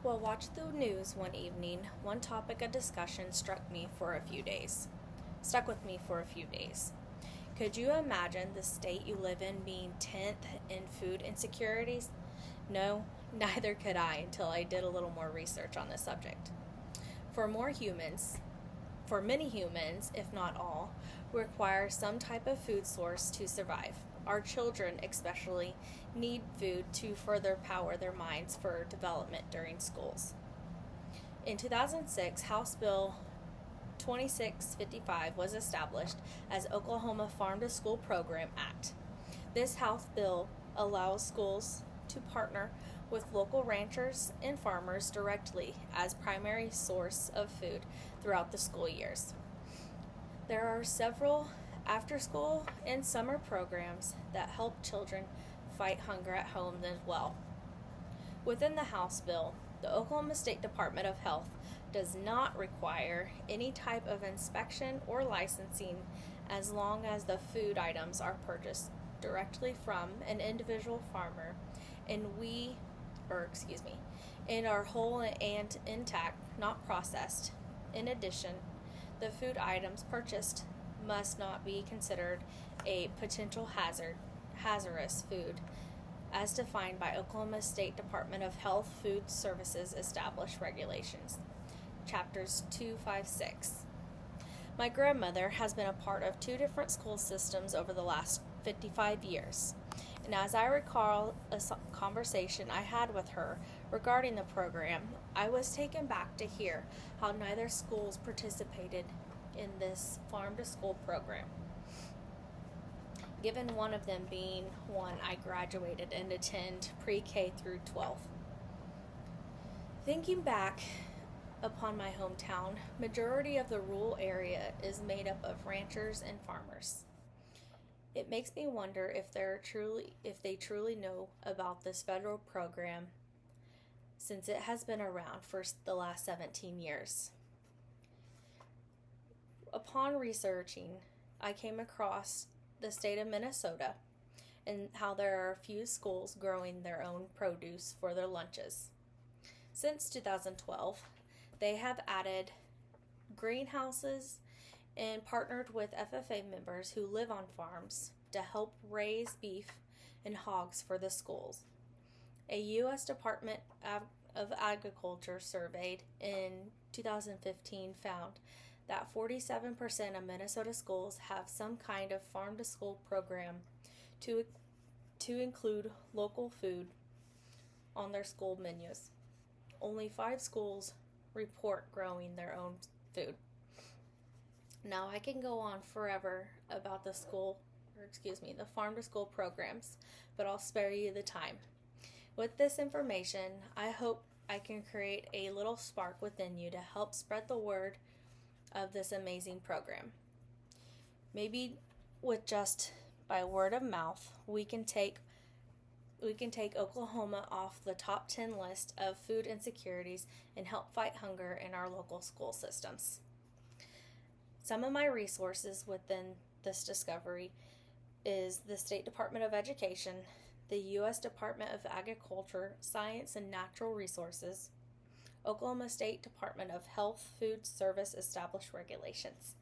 While watching the news one evening, one topic of discussion stuck with me for a few days. Could you imagine the state you live in being 10th in food insecurities? No, neither could I until I did a little more research on this subject. For many humans, if not all, require some type of food source to survive. Our children, especially, need food to further power their minds for development during schools. In 2006, House Bill 2655 was established as Oklahoma Farm to School Program Act. This House bill allows schools to partner with local ranchers and farmers directly as primary source of food throughout the school years. There are several after-school and summer programs that help children fight hunger at home as well. Within the House bill, the Oklahoma State Department of Health does not require any type of inspection or licensing as long as the food items are purchased directly from an individual farmer and are whole and intact, not processed. In addition, the food items purchased must not be considered a potential hazardous food as defined by Oklahoma State Department of Health Food Services Established Regulations, Chapters 256. My grandmother has been a part of 2 different school systems over the last 55 years, and as I recall a conversation I had with her regarding the program, I was taken back to hear how neither schools participated in this farm-to-school program, given one of them being one I graduated and attend pre-K through 12. Thinking back upon my hometown, majority of the rural area is made up of ranchers and farmers. It makes me wonder if they truly know about this federal program since it has been around for the last 17 years. Upon researching, I came across the state of Minnesota and how there are a few schools growing their own produce for their lunches. Since 2012, they have added greenhouses and partnered with FFA members who live on farms to help raise beef and hogs for the schools. A U.S. Department of Agriculture surveyed in 2015 found that 47% of Minnesota schools have some kind of farm-to-school program to include local food on their school menus. Only 5 schools report growing their own food. Now I can go on forever about the farm-to-school programs, but I'll spare you the time. With this information, I hope I can create a little spark within you to help spread the word of this amazing program. Maybe with just by word of mouth, we can take Oklahoma off the top 10 list of food insecurities and help fight hunger in our local school systems. Some of my resources within this discovery is the State Department of Education, the U.S. Department of Agriculture, Science and Natural Resources, Oklahoma State Department of Health Food Service Established Regulations.